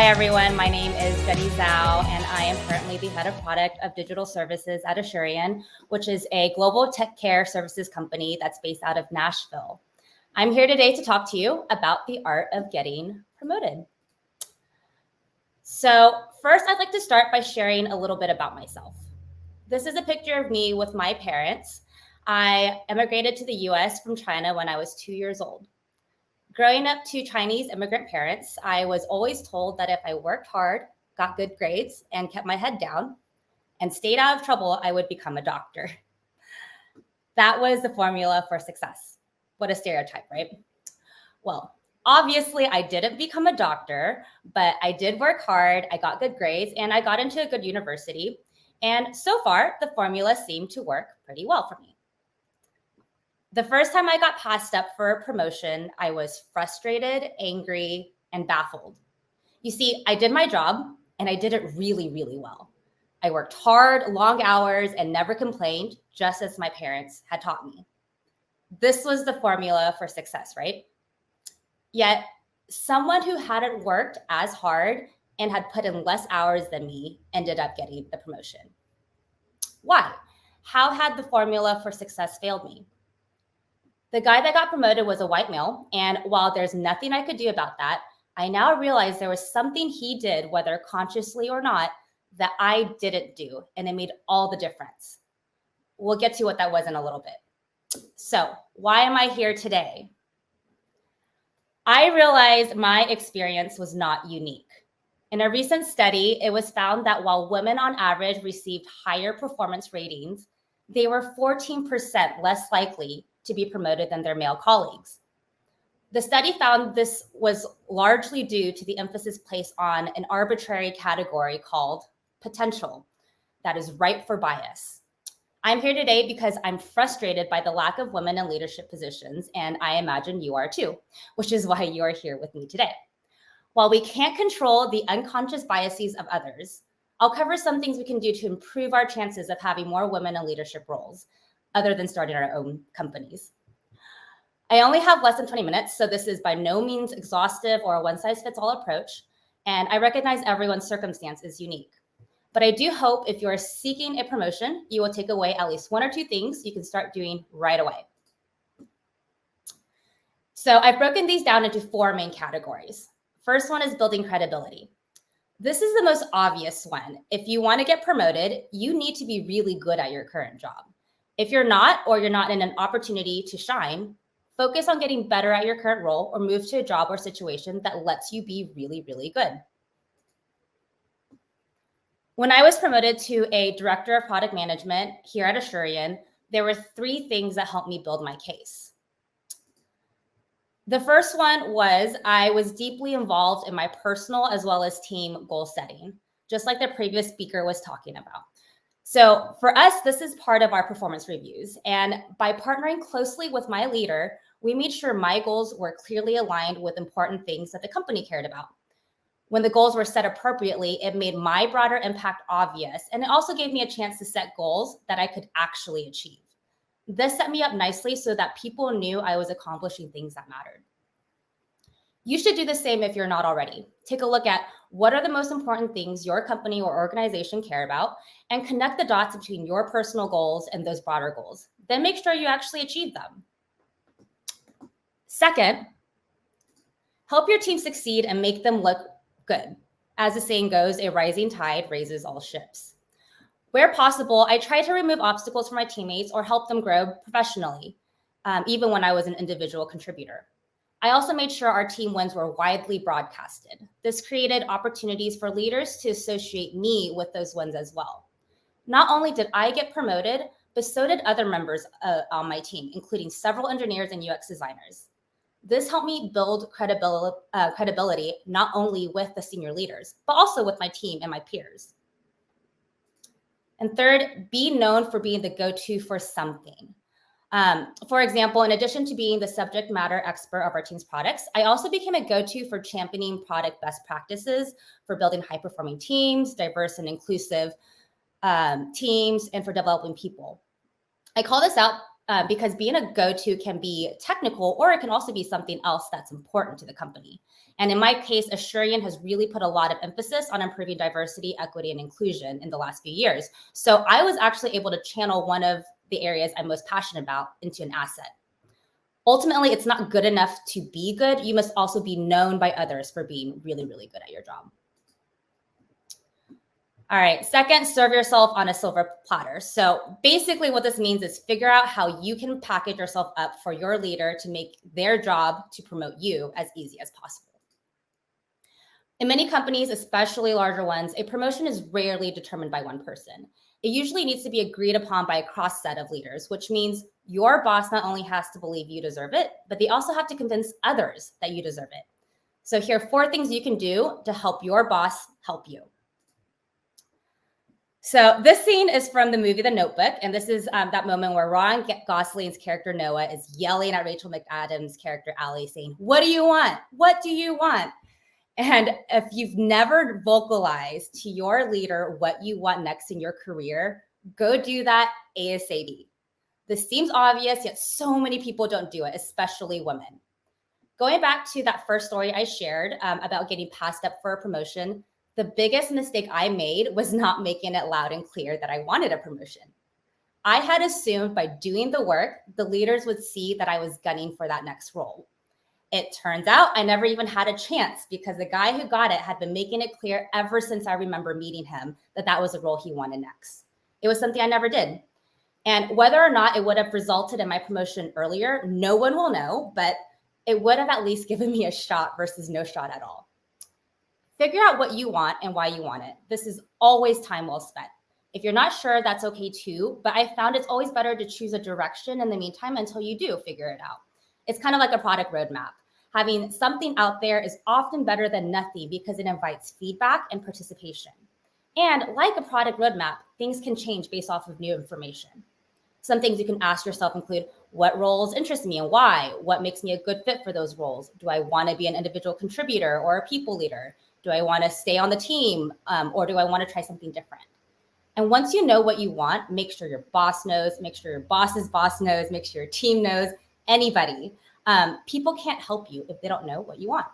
everyone. My name is Zhao, and I am currently the head of product of digital services at Asurion, which is a global tech care services company that's based out of Nashville. I'm here today to talk to you about the art of getting promoted. So first, I'd like to start by sharing a little bit about myself. This is a picture of me with my parents. I immigrated to the US from China when I was 2 years old. Growing up to Chinese immigrant parents, I was always told that if I worked hard, got good grades, and kept my head down, and stayed out of trouble, I would become a doctor. That was the formula for success. What a stereotype, right? Well, obviously, I didn't become a doctor, but I did work hard, I got good grades, and I got into a good university. And so far, the formula seemed to work pretty well for me. The first time I got passed up for a promotion, I was frustrated, angry, and baffled. You see, I did my job and I did it really, really well. I worked hard, long hours, and never complained, just as my parents had taught me. This was the formula for success, right? Yet, someone who hadn't worked as hard and had put in less hours than me ended up getting the promotion. Why? How had the formula for success failed me? The guy that got promoted was a white male, and while there's nothing I could do about that, I now realize there was something he did, whether consciously or not, that I didn't do, and it made all the difference. We'll get to what that was in a little bit. So, why am I here today? I realized my experience was not unique. In a recent study, it was found that while women on average received higher performance ratings, they were 14% less likely to be promoted than their male colleagues. The study found this was largely due to the emphasis placed on an arbitrary category called potential that is ripe for bias. I'm here today because I'm frustrated by the lack of women in leadership positions, and I imagine you are too, which is why you are here with me today. While we can't control the unconscious biases of others, I'll cover some things we can do to improve our chances of having more women in leadership roles, other than starting our own companies. I only have less than 20 minutes, so this is by no means exhaustive or a one-size-fits-all approach, and I recognize everyone's circumstance is unique. But I do hope if you're seeking a promotion, you will take away at least one or two things you can start doing right away. So I've broken these down into 4 main categories. First one is building credibility. This is the most obvious one. If you want to get promoted, you need to be really good at your current job. If you're not, or you're not in an opportunity to shine, focus on getting better at your current role or move to a job or situation that lets you be really, really good. When I was promoted to a director of product management here at Asurion, there were 3 things that helped me build my case. The first one was I was deeply involved in my personal as well as team goal setting, just like the previous speaker was talking about. So for us, this is part of our performance reviews. And by partnering closely with my leader, we made sure my goals were clearly aligned with important things that the company cared about. When the goals were set appropriately, it made my broader impact obvious. And it also gave me a chance to set goals that I could actually achieve. This set me up nicely so that people knew I was accomplishing things that mattered. You should do the same if you're not already. Take a look at what are the most important things your company or organization care about and connect the dots between your personal goals and those broader goals. Then make sure you actually achieve them. Second, help your team succeed and make them look good. As the saying goes, a rising tide raises all ships. Where possible, I try to remove obstacles for my teammates or help them grow professionally, even when I was an individual contributor. I also made sure our team wins were widely broadcasted. This created opportunities for leaders to associate me with those wins as well. Not only did I get promoted, but so did other members on my team, including several engineers and UX designers. This helped me build credibility not only with the senior leaders, but also with my team and my peers. And third, be known for being the go-to for something. For example, in addition to being the subject matter expert of our team's products, I also became a go-to for championing product best practices, for building high-performing teams, diverse and inclusive teams, and for developing people. I call this out because being a go-to can be technical, or it can also be something else that's important to the company. And in my case, Asurion has really put a lot of emphasis on improving diversity, equity, and inclusion in the last few years. So I was actually able to channel one of the areas I'm most passionate about into an asset. Ultimately, it's not good enough to be good. You must also be known by others for being really, really good at your job. All right, second, serve yourself on a silver platter. So basically what this means is figure out how you can package yourself up for your leader to make their job to promote you as easy as possible. In many companies, especially larger ones, a promotion is rarely determined by one person. It usually needs to be agreed upon by a cross set of leaders, which means your boss not only has to believe you deserve it, but they also have to convince others that you deserve it. So here are 4 things you can do to help your boss help you. So this scene is from the movie The Notebook, and this is that moment where Ryan Gosling's character Noah is yelling at Rachel McAdams' character Allie, saying, "What do you want? What do you want?" And if you've never vocalized to your leader what you want next in your career, go do that ASAP. This seems obvious, yet so many people don't do it, especially women. Going back to that first story I shared about getting passed up for a promotion, the biggest mistake I made was not making it loud and clear that I wanted a promotion. I had assumed by doing the work, the leaders would see that I was gunning for that next role. It turns out I never even had a chance because the guy who got it had been making it clear ever since I remember meeting him that that was the role he wanted next. It was something I never did. And whether or not it would have resulted in my promotion earlier, no one will know, but it would have at least given me a shot versus no shot at all. Figure out what you want and why you want it. This is always time well spent. If you're not sure, that's okay too, but I found it's always better to choose a direction in the meantime until you do figure it out. It's kind of like a product roadmap. Having something out there is often better than nothing because it invites feedback and participation. And like a product roadmap, things can change based off of new information. Some things you can ask yourself include, what roles interest me and why? What makes me a good fit for those roles? Do I want to be an individual contributor or a people leader? Do I want to stay on the team or do I want to try something different? And once you know what you want, make sure your boss knows, make sure your boss's boss knows, make sure your team knows, anybody. People can't help you if they don't know what you want.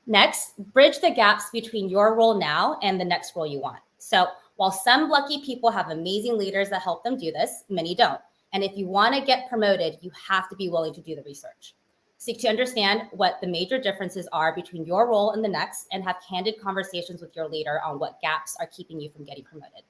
Next, bridge the gaps between your role now and the next role you want. So while some lucky people have amazing leaders that help them do this, many don't. And if you want to get promoted, you have to be willing to do the research. Seek to understand what the major differences are between your role and the next, and have candid conversations with your leader on what gaps are keeping you from getting promoted.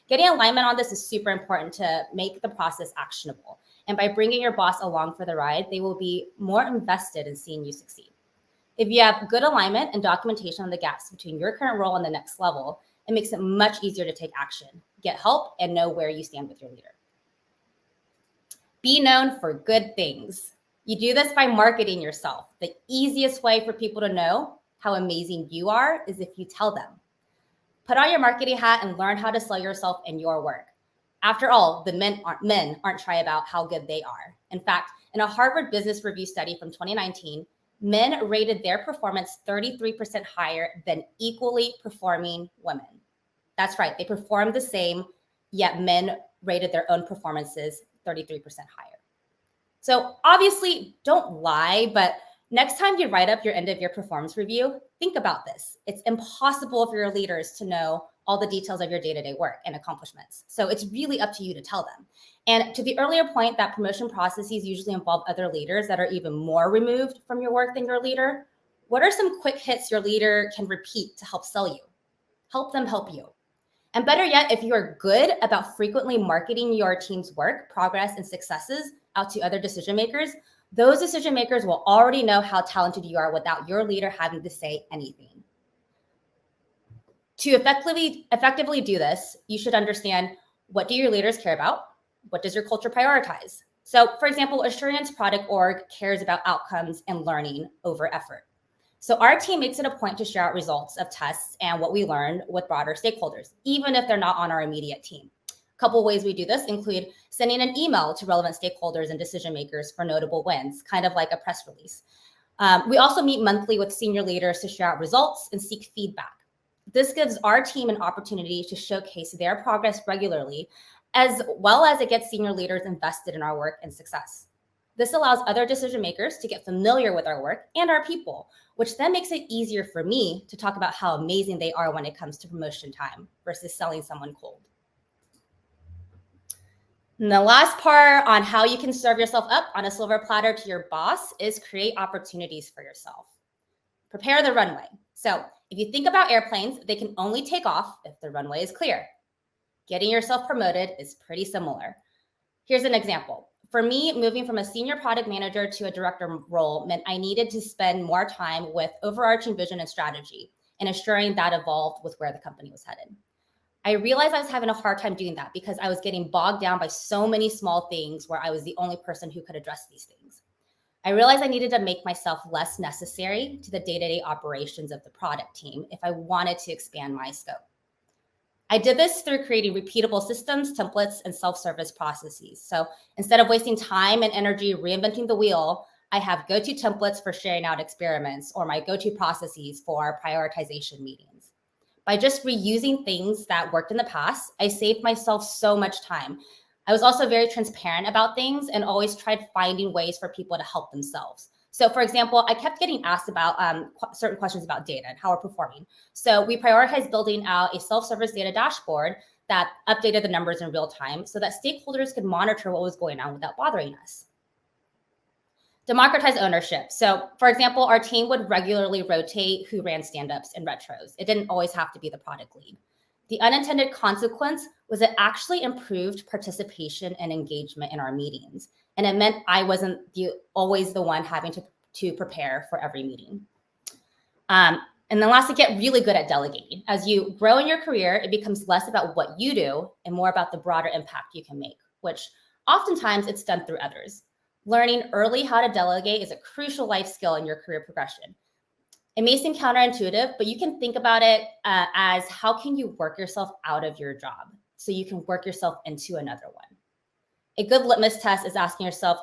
Getting alignment on this is super important to make the process actionable. And by bringing your boss along for the ride, they will be more invested in seeing you succeed. If you have good alignment and documentation on the gaps between your current role and the next level, it makes it much easier to take action, get help, and know where you stand with your leader. Be known for good things. You do this by marketing yourself. The easiest way for people to know how amazing you are is if you tell them. Put on your marketing hat and learn how to sell yourself and your work. After all, the men aren't shy about how good they are. In fact, in a Harvard Business Review study from 2019, men rated their performance 33% higher than equally performing women. That's right, they performed the same, yet men rated their own performances 33% higher. So obviously, don't lie, but next time you write up your end of year performance review, think about this. It's impossible for your leaders to know all the details of your day-to-day work and accomplishments. So it's really up to you to tell them. And to the earlier point that promotion processes usually involve other leaders that are even more removed from your work than your leader, what are some quick hits your leader can repeat to help sell you? Help them help you. And better yet, if you are good about frequently marketing your team's work, progress, and successes out to other decision makers, those decision makers will already know how talented you are without your leader having to say anything. To effectively do this, you should understand, what do your leaders care about? What does your culture prioritize? So for example, Asurion's product org cares about outcomes and learning over effort. So our team makes it a point to share out results of tests and what we learned with broader stakeholders, even if they're not on our immediate team. A couple ways we do this include sending an email to relevant stakeholders and decision makers for notable wins, kind of like a press release. We also meet monthly with senior leaders to share out results and seek feedback. This gives our team an opportunity to showcase their progress regularly, as well as it gets senior leaders invested in our work and success. This allows other decision makers to get familiar with our work and our people, which then makes it easier for me to talk about how amazing they are when it comes to promotion time versus selling someone cold. And the last part on how you can serve yourself up on a silver platter to your boss is create opportunities for yourself. Prepare the runway. So if you think about airplanes, they can only take off if the runway is clear. Getting yourself promoted is pretty similar. Here's an example. For me, moving from a senior product manager to a director role meant I needed to spend more time with overarching vision and strategy and ensuring that evolved with where the company was headed. I realized I was having a hard time doing that because I was getting bogged down by so many small things where I was the only person who could address these things. I realized I needed to make myself less necessary to the day-to-day operations of the product team if I wanted to expand my scope. I did this through creating repeatable systems, templates, and self-service processes. So instead of wasting time and energy reinventing the wheel, I have GoTo templates for sharing out experiments or my GoTo processes for prioritization meetings. By just reusing things that worked in the past, I saved myself so much time. I was also very transparent about things and always tried finding ways for people to help themselves. So for example, I kept getting asked about certain questions about data and how we're performing. So we prioritized building out a self-service data dashboard that updated the numbers in real time so that stakeholders could monitor what was going on without bothering us. Democratize ownership. So for example, our team would regularly rotate who ran stand-ups and retros. It didn't always have to be the product lead. The unintended consequence was it actually improved participation and engagement in our meetings. And it meant I wasn't always the one having to prepare for every meeting. And then lastly, get really good at delegating. As you grow in your career, it becomes less about what you do and more about the broader impact you can make, which oftentimes it's done through others. Learning early how to delegate is a crucial life skill in your career progression. It may seem counterintuitive, but you can think about it as how can you work yourself out of your job so you can work yourself into another one. A good litmus test is asking yourself,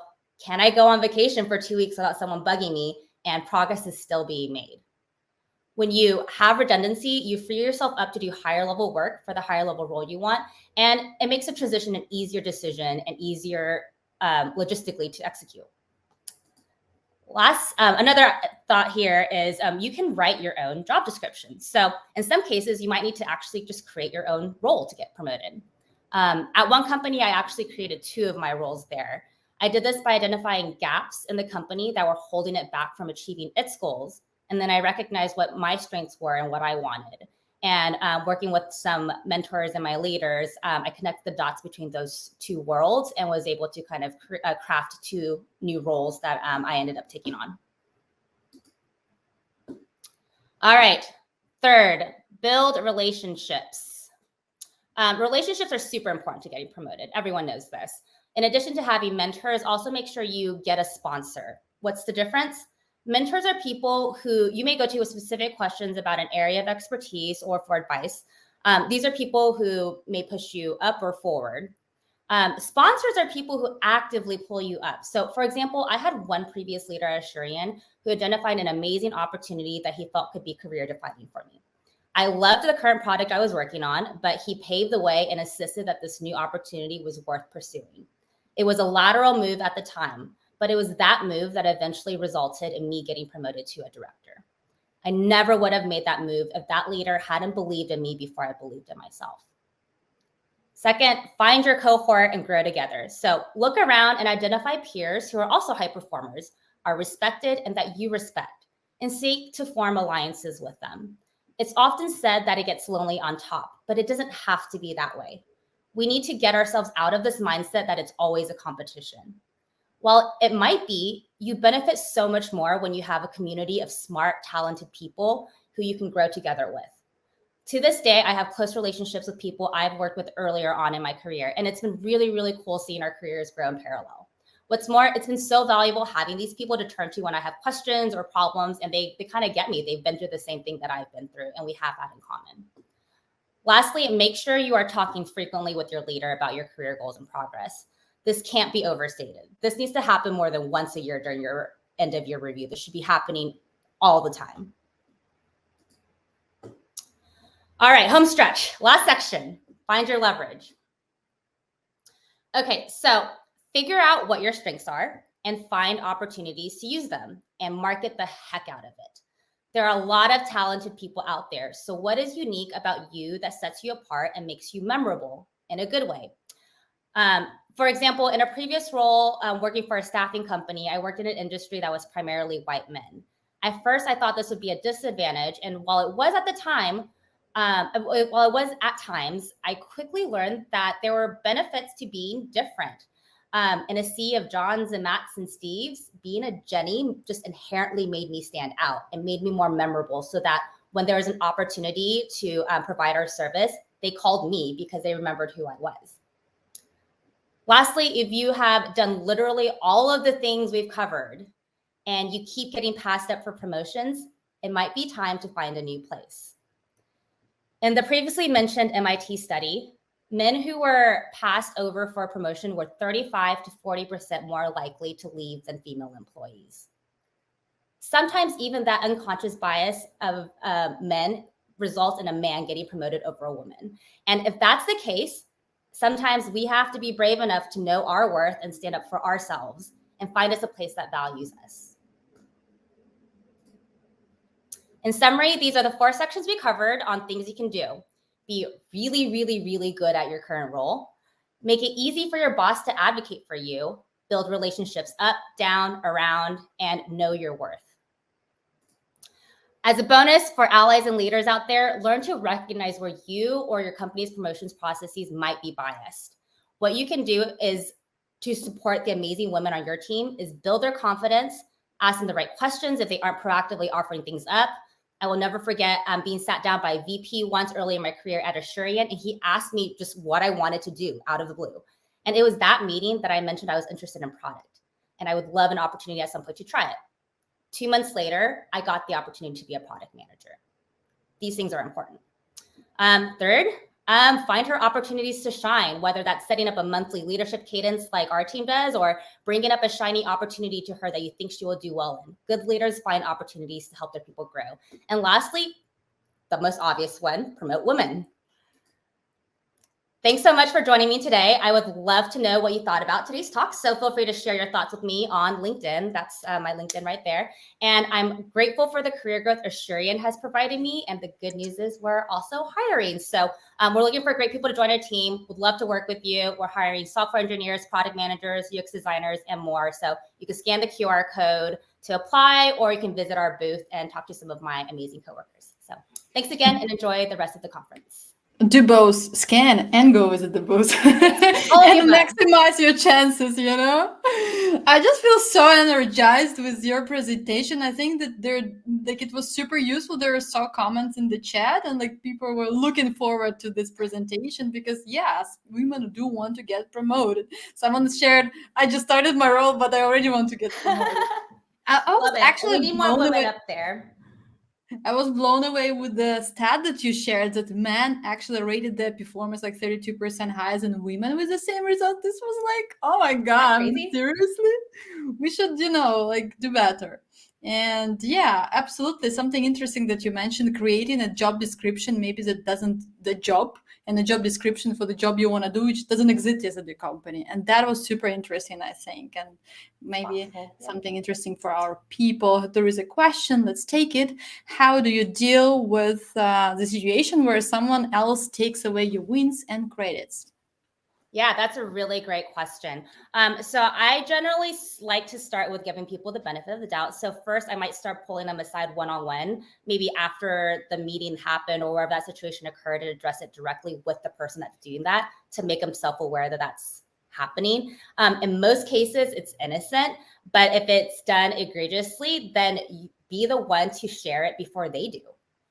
can I go on vacation for 2 weeks without someone bugging me and progress is still being made? When you have redundancy, you free yourself up to do higher level work for the higher level role you want, and it makes a transition an easier decision and easier logistically to execute. Another thought here is you can write your own job description. So in some cases, you might need to actually just create your own role to get promoted. At one company, I actually created 2 of my roles there. I did this by identifying gaps in the company that were holding it back from achieving its goals. And then I recognized what my strengths were and what I wanted. And working with some mentors and my leaders, I connected the dots between those 2 worlds and was able to kind of craft 2 new roles that I ended up taking on. All right, third, build relationships. Relationships are super important to getting promoted. Everyone knows this. In addition to having mentors, also make sure you get a sponsor. What's the difference? Mentors are people who you may go to with specific questions about an area of expertise or for advice. These are people who may push you up or forward. Sponsors are people who actively pull you up. So for example, I had one previous leader at Asurion who identified an amazing opportunity that he felt could be career defining for me. I loved the current product I was working on, but he paved the way and insisted that this new opportunity was worth pursuing. It was a lateral move at the time, but it was that move that eventually resulted in me getting promoted to a director. I never would have made that move if that leader hadn't believed in me before I believed in myself. Second, find your cohort and grow together. So look around and identify peers who are also high performers, are respected, and that you respect, and seek to form alliances with them. It's often said that it gets lonely on top, but it doesn't have to be that way. We need to get ourselves out of this mindset that it's always a competition. While it might be, you benefit so much more when you have a community of smart, talented people who you can grow together with. To this day, I have close relationships with people I've worked with earlier on in my career, and it's been really, really cool seeing our careers grow in parallel. What's more, it's been so valuable having these people to turn to when I have questions or problems, and they kind of get me. They've been through the same thing that I've been through, and we have that in common. Lastly, make sure you are talking frequently with your leader about your career goals and progress. This can't be overstated. This needs to happen more than once a year during your end of year review. This should be happening all the time. All right, home stretch. Last section, find your leverage. Okay, so figure out what your strengths are and find opportunities to use them and market the heck out of it. There are a lot of talented people out there. So, what is unique about you that sets you apart and makes you memorable in a good way? For example, in a previous role, working for a staffing company, I worked in an industry that was primarily white men. At first, I thought this would be a disadvantage. And while it was at the time, while it was at times, I quickly learned that there were benefits to being different. In a sea of Johns and Matts and Steves, being a Jenny just inherently made me stand out and made me more memorable so that when there was an opportunity to provide our service, they called me because they remembered who I was. Lastly, if you have done literally all of the things we've covered and you keep getting passed up for promotions, it might be time to find a new place. In the previously mentioned MIT study, men who were passed over for a promotion were 35 to 40% more likely to leave than female employees. Sometimes even that unconscious bias of men results in a man getting promoted over a woman. And if that's the case, sometimes we have to be brave enough to know our worth and stand up for ourselves and find us a place that values us. In summary, these are the 4 sections we covered on things you can do. Be really, really, really good at your current role. Make it easy for your boss to advocate for you. Build relationships up, down, around, and know your worth. As a bonus for allies and leaders out there, learn to recognize where you or your company's promotions processes might be biased. What you can do is to support the amazing women on your team is build their confidence, ask them the right questions if they aren't proactively offering things up. I will never forget being sat down by a VP once early in my career at Asurion, and he asked me just what I wanted to do out of the blue. And it was that meeting that I mentioned I was interested in product, and I would love an opportunity at some point to try it. 2 months later, I got the opportunity to be a product manager. These things are important. Third, find her opportunities to shine, whether that's setting up a monthly leadership cadence like our team does, or bringing up a shiny opportunity to her that you think she will do well in. Good leaders find opportunities to help their people grow. And lastly, the most obvious one, promote women. Thanks so much for joining me today. I would love to know what you thought about today's talk. So feel free to share your thoughts with me on LinkedIn. That's my LinkedIn right there. And I'm grateful for the career growth Asurion has provided me. And the good news is we're also hiring. So we're looking for great people to join our team. Would love to work with you. We're hiring software engineers, product managers, UX designers, and more. So you can scan the QR code to apply, or you can visit our booth and talk to some of my amazing coworkers. So thanks again and enjoy the rest of the conference. Do both, scan and go visit the booth and maximize your chances, you know. I just feel so energized with your presentation. I think that it was super useful. There are so comments in the chat and people were looking forward to this presentation because yes, women do want to get promoted. Someone shared, I just started my role, but I already want to get promoted. I was actually we need more women up there. I was blown away with the stat that you shared that men actually rated their performance 32% higher than women with the same result. This was oh my God, seriously? We should, do better. And yeah, absolutely. Something interesting that you mentioned, creating a job description, maybe that doesn't the job and a job description for the job you want to do, which doesn't exist at the company. And that was super interesting, I think. And maybe something interesting for our people. There is a question, let's take it. How do you deal with the situation where someone else takes away your wins and credits? Yeah, that's a really great question. So I generally like to start with giving people the benefit of the doubt. So first, I might start pulling them aside one-on-one, maybe after the meeting happened or wherever that situation occurred, and address it directly with the person that's doing that to make them self-aware that that's happening. In most cases, it's innocent, but if it's done egregiously, then be the one to share it before they do.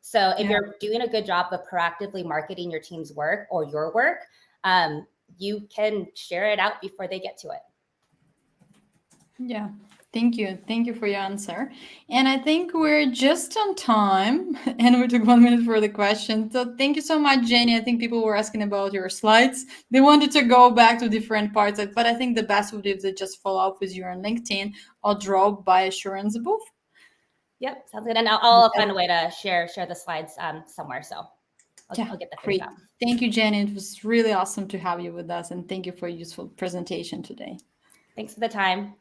So if you're doing a good job of proactively marketing your team's work or your work, you can share it out before they get to it. Yeah, thank you. Thank you for your answer. And I think we're just on time and we took 1 minute for the question. So thank you so much, Jenny. I think people were asking about your slides. They wanted to go back to different parts, but I think the best would be if they just follow up with you on LinkedIn or drop by Assurion's booth. Yep, sounds good. And I'll find a way to share the slides somewhere. So I'll get that figured out. Thank you, Jenny. It was really awesome to have you with us, and thank you for a useful presentation today. Thanks for the time.